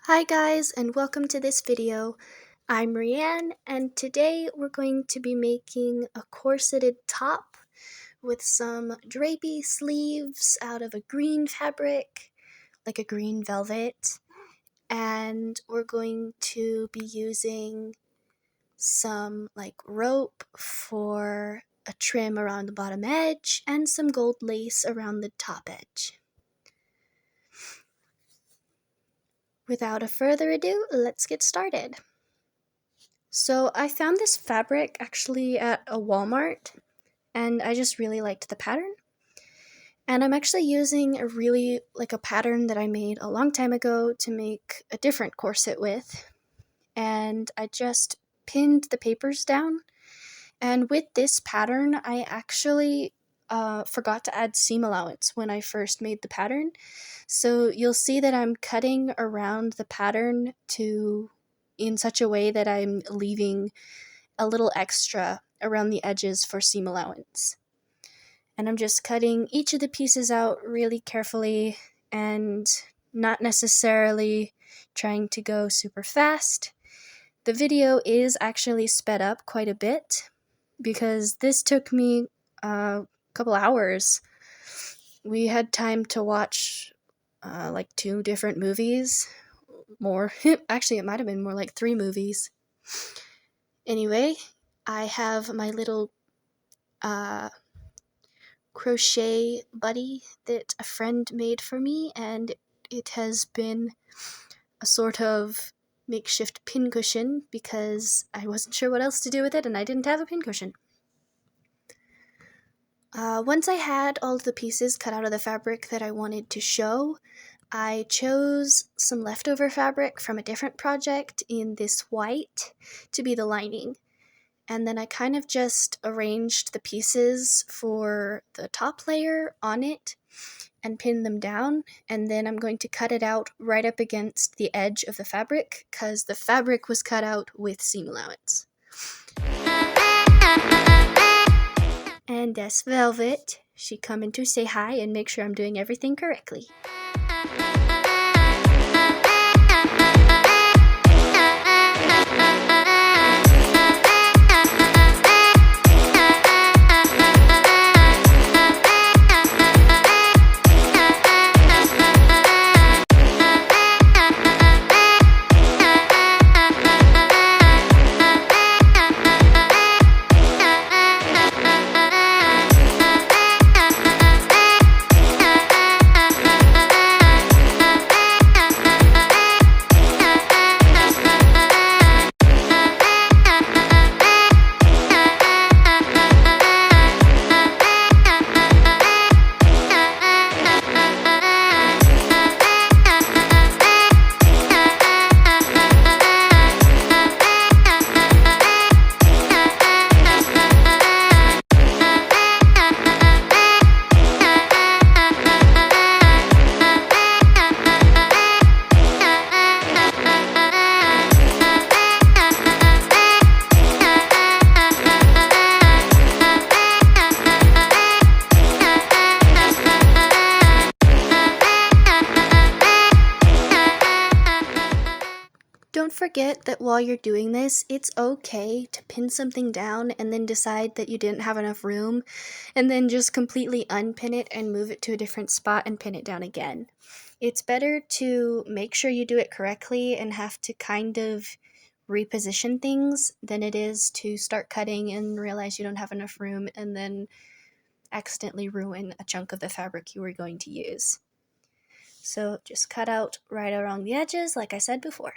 Hi guys, and welcome to this video. I'm Rianne, and today we're going to be making a corseted top with some drapey sleeves out of a green fabric, like a green velvet, and we're going to be using some rope for a trim around the bottom edge and some gold lace around the top edge. Without a further ado, let's get started. So I found this fabric actually at a Walmart, and I just really liked the pattern. And I'm actually using a pattern that I made a long time ago to make a different corset with. And I just pinned the papers down. And with this pattern, I actually forgot to add seam allowance when I first made the pattern. So you'll see that I'm cutting around the pattern in such a way that I'm leaving a little extra around the edges for seam allowance. And I'm just cutting each of the pieces out really carefully and not necessarily trying to go super fast. The video is actually sped up quite a bit because this took me a couple hours. We had time to watch 2 different movies. More. Actually, it might have been more like 3 movies. Anyway, I have my little crochet buddy that a friend made for me, and it has been a sort of makeshift pincushion because I wasn't sure what else to do with it and I didn't have a pincushion. Once I had all of the pieces cut out of the fabric that I wanted to show, I chose some leftover fabric from a different project in this white to be the lining. And then I kind of just arranged the pieces for the top layer on it and pinned them down. And then I'm going to cut it out right up against the edge of the fabric because the fabric was cut out with seam allowance. And that's Velvet. She coming to say hi and make sure I'm doing everything correctly. Don't forget that while you're doing this, it's okay to pin something down and then decide that you didn't have enough room, and then just completely unpin it and move it to a different spot and pin it down again. It's better to make sure you do it correctly and have to kind of reposition things than it is to start cutting and realize you don't have enough room and then accidentally ruin a chunk of the fabric you were going to use. So just cut out right around the edges like I said before.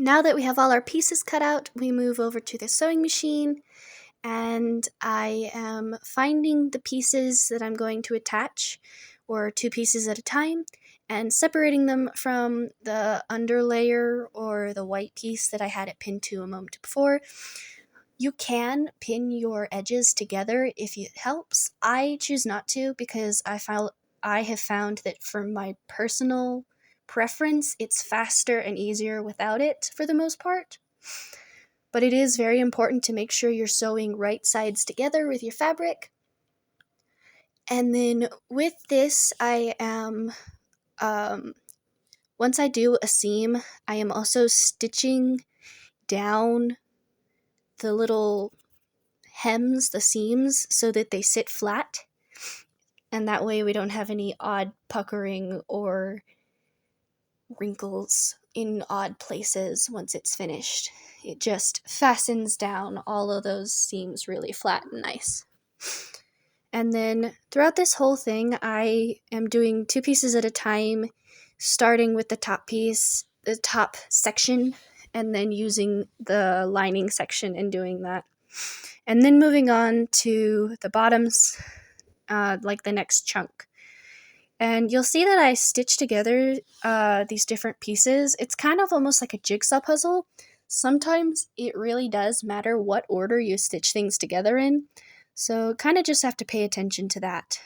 Now that we have all our pieces cut out, we move over to the sewing machine, and I am finding the pieces that I'm going to attach, or 2 pieces at a time, and separating them from the underlayer or the white piece that I had it pinned to a moment before. You can pin your edges together if it helps. I choose not to because I have found that for my personal preference, it's faster and easier without it for the most part. But it is very important to make sure you're sewing right sides together with your fabric. And then with this, I am, once I do a seam, I am also stitching down the little hems, the seams, so that they sit flat. And that way we don't have any odd puckering or wrinkles in odd places once it's finished. It just fastens down all of those seams really flat and nice. And then throughout this whole thing, I am doing 2 pieces at a time, starting with the top piece, the top section, and then using the lining section and doing that. And then moving on to the bottoms, like the next chunk. And you'll see that I stitch together these different pieces. It's kind of almost like a jigsaw puzzle. Sometimes it really does matter what order you stitch things together in. So kind of just have to pay attention to that.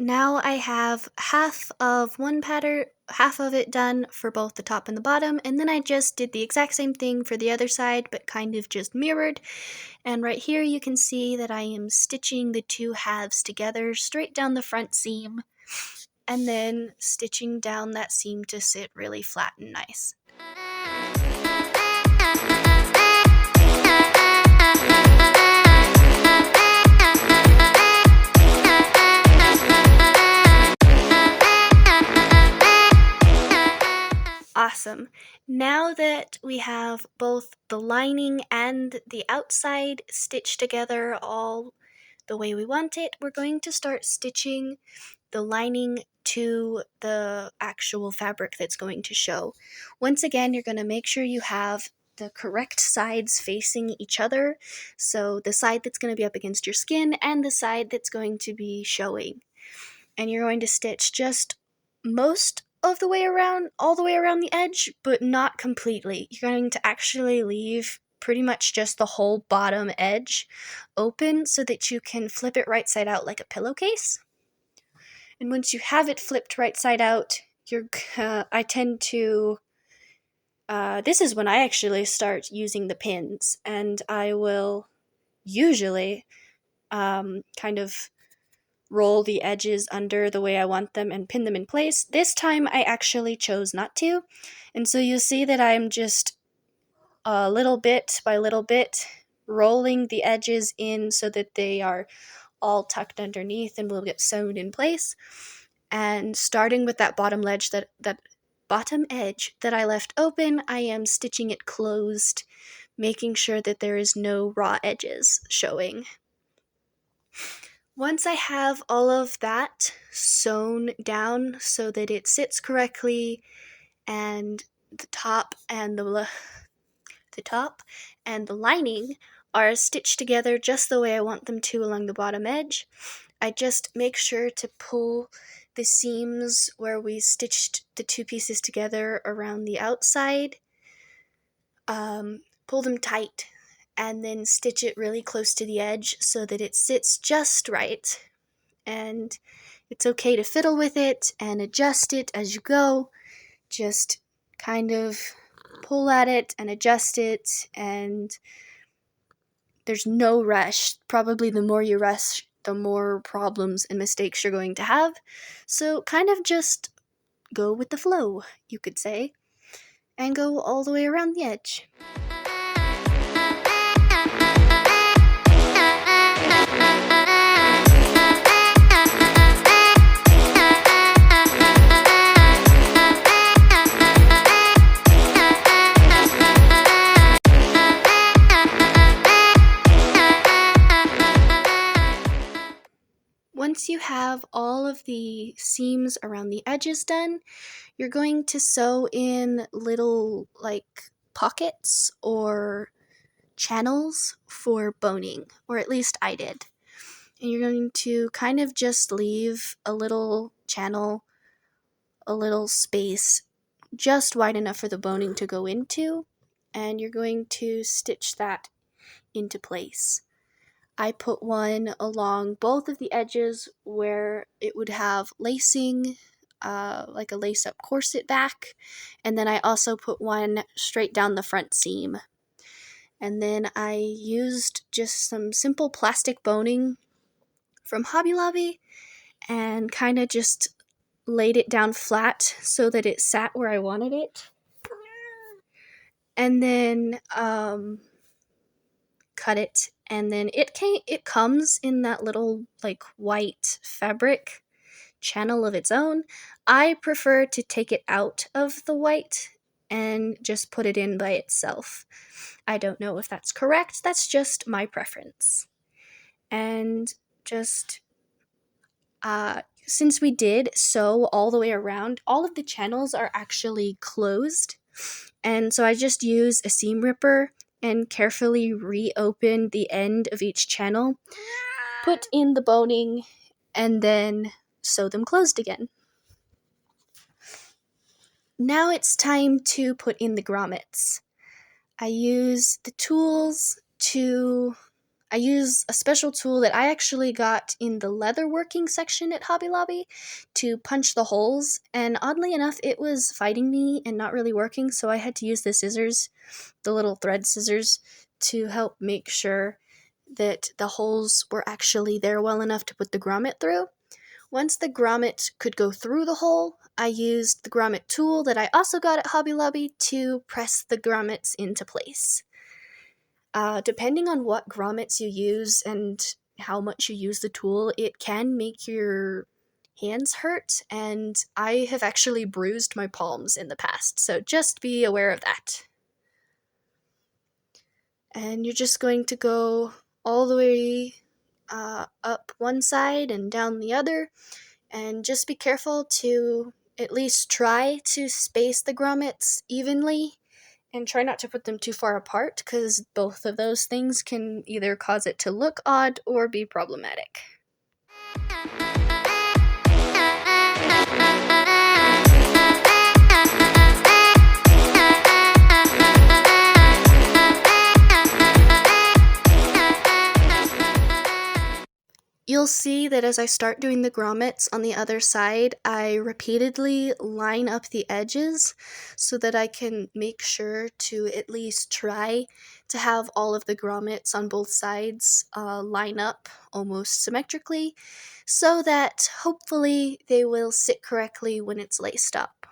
now I have half of one pattern, half of it done for both the top and the bottom, and then I just did the exact same thing for the other side, but kind of just mirrored. And right here you can see that I am stitching the two halves together straight down the front seam, and then stitching down that seam to sit really flat and nice. Awesome. Now that we have both the lining and the outside stitched together all the way we want it, we're going to start stitching the lining to the actual fabric that's going to show. Once again, you're going to make sure you have the correct sides facing each other. So the side that's going to be up against your skin and the side that's going to be showing. And you're going to stitch just most of the way around, all the way around the edge, but not completely. You're going to actually leave pretty much just the whole bottom edge open so that you can flip it right side out like a pillowcase. And once you have it flipped right side out, I tend to, this is when I actually start using the pins, and I will usually kind of roll the edges under the way I want them and pin them in place. This time I actually chose not to, and so you'll see that I'm just little bit by little bit rolling the edges in so that they are all tucked underneath and will get sewn in place. And starting with that bottom edge that bottom edge that I left open, I am stitching it closed, making sure that there is no raw edges showing. Once I have all of that sewn down so that it sits correctly and the top and the lining are stitched together just the way I want them to along the bottom edge, I just make sure to pull the seams where we stitched the two pieces together around the outside, pull them tight, and then stitch it really close to the edge so that it sits just right. And it's okay to fiddle with it and adjust it as you go. Just kind of pull at it and adjust it, and there's no rush. Probably the more you rush, the more problems and mistakes you're going to have. So kind of just go with the flow, you could say, and go all the way around the edge. Once you have all of the seams around the edges done, you're going to sew in little pockets or channels for boning, or at least I did. And you're going to kind of just leave a little channel, a little space, just wide enough for the boning to go into, and you're going to stitch that into place. I put one along both of the edges where it would have lacing, like a lace-up corset back, and then I also put one straight down the front seam. And then I used just some simple plastic boning from Hobby Lobby and kind of just laid it down flat so that it sat where I wanted it. And then cut it, and then it comes in that little white fabric channel of its own. I prefer to take it out of the white and just put it in by itself. I don't know if that's correct, that's just my preference. And just since we did sew all the way around, all of the channels are actually closed, and so I just use a seam ripper and carefully reopen the end of each channel, put in the boning, and then sew them closed again. Now it's time to put in the grommets. I use the tools to I use a special tool that I actually got in the leatherworking section at Hobby Lobby to punch the holes, and oddly enough, it was fighting me and not really working, so I had to use the scissors, the little thread scissors, to help make sure that the holes were actually there well enough to put the grommet through. Once the grommet could go through the hole, I used the grommet tool that I also got at Hobby Lobby to press the grommets into place. Depending on what grommets you use and how much you use the tool, it can make your hands hurt, and I have actually bruised my palms in the past, so just be aware of that. And you're just going to go all the way up one side and down the other, and just be careful to at least try to space the grommets evenly and try not to put them too far apart, because both of those things can either cause it to look odd or be problematic. You'll see that as I start doing the grommets on the other side, I repeatedly line up the edges so that I can make sure to at least try to have all of the grommets on both sides line up almost symmetrically, so that hopefully they will sit correctly when it's laced up.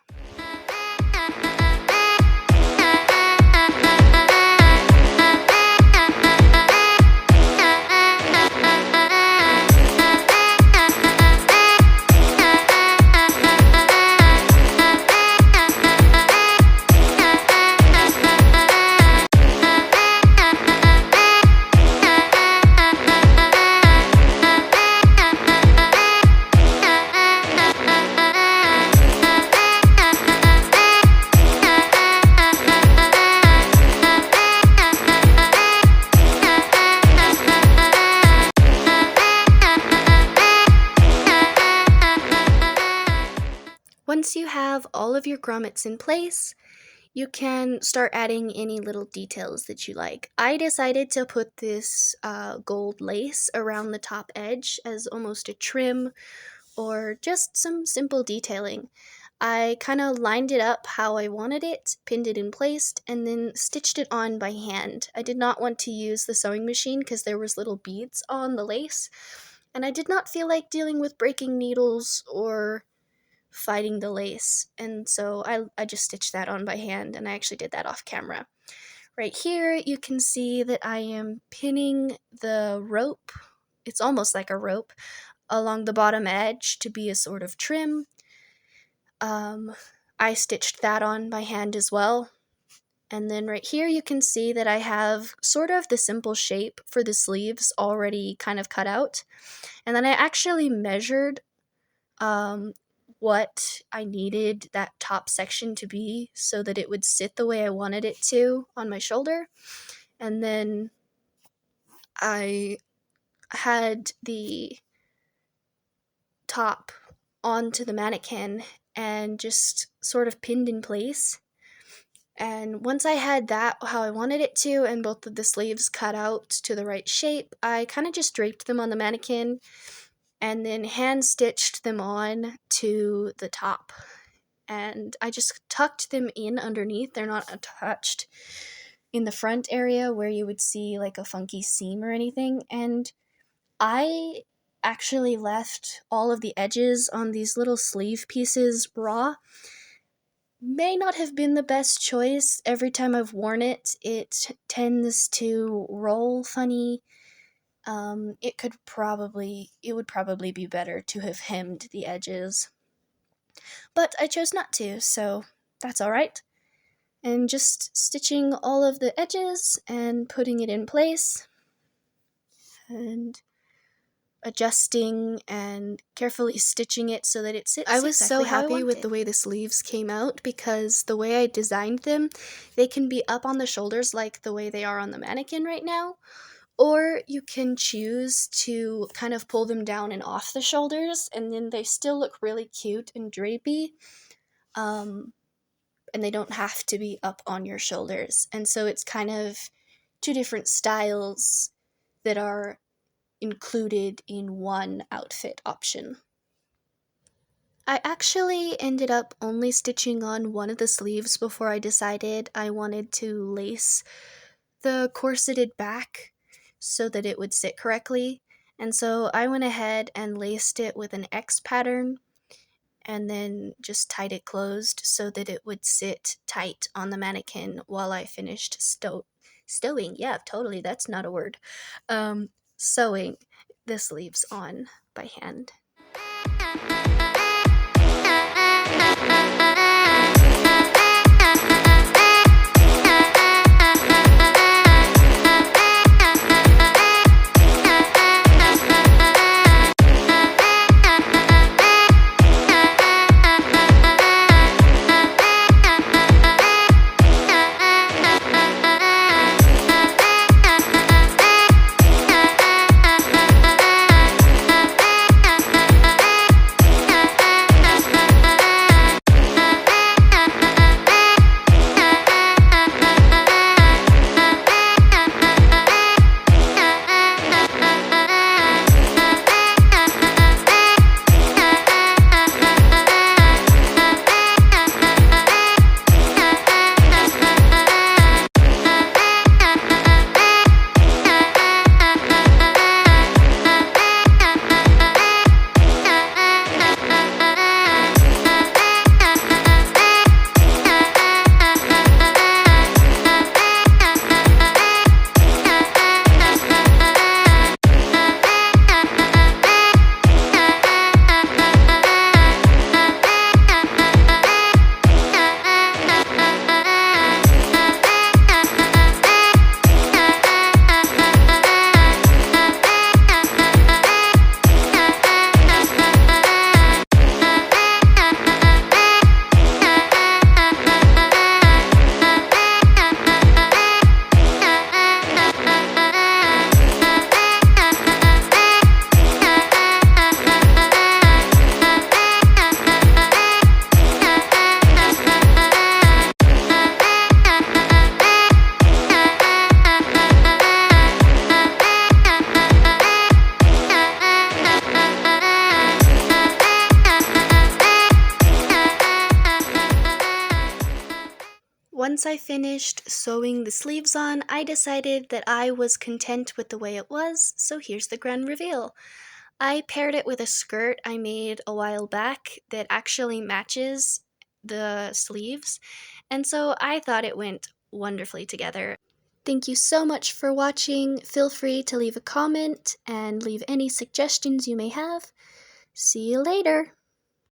Once you have all of your grommets in place, you can start adding any little details that you like. I decided to put this gold lace around the top edge as almost a trim or just some simple detailing. I kind of lined it up how I wanted it, pinned it in place, and then stitched it on by hand. I did not want to use the sewing machine because there was little beads on the lace, and I did not feel like dealing with breaking needles or fighting the lace, and so I just stitched that on by hand, and I actually did that off camera. Right here you can see that I am pinning the rope, it's almost like a rope, along the bottom edge to be a sort of trim. I stitched that on by hand as well. And then right here you can see that I have sort of the simple shape for the sleeves already kind of cut out. And then I actually measured what I needed that top section to be so that it would sit the way I wanted it to on my shoulder. And then I had the top onto the mannequin and just sort of pinned in place. And once I had that how I wanted it to, and both of the sleeves cut out to the right shape, I kind of just draped them on the mannequin and then hand stitched them on to the top. And I just tucked them in underneath. They're not attached in the front area where you would see like a funky seam or anything. And I actually left all of the edges on these little sleeve pieces raw. May not have been the best choice. Every time I've worn it, it tends to roll funny. It would probably be better to have hemmed the edges. But I chose not to, so that's alright. And just stitching all of the edges and putting it in place. And adjusting and carefully stitching it so that it sits exactly how I wanted. I was so happy with the way the sleeves came out, because the way I designed them, they can be up on the shoulders like the way they are on the mannequin right now, or you can choose to kind of pull them down and off the shoulders, and then they still look really cute and drapey, and they don't have to be up on your shoulders. And so it's kind of two different styles that are included in one outfit option. I actually ended up only stitching on one of the sleeves before I decided I wanted to lace the corseted back so that it would sit correctly. And so I went ahead and laced it with an X pattern and then just tied it closed so that it would sit tight on the mannequin while I finished stowing. Yeah, totally, that's not a word. Sewing the sleeves on by hand. Once I finished sewing the sleeves on, I decided that I was content with the way it was, so here's the grand reveal. I paired it with a skirt I made a while back that actually matches the sleeves, and so I thought it went wonderfully together. Thank you so much for watching. Feel free to leave a comment and leave any suggestions you may have. See you later!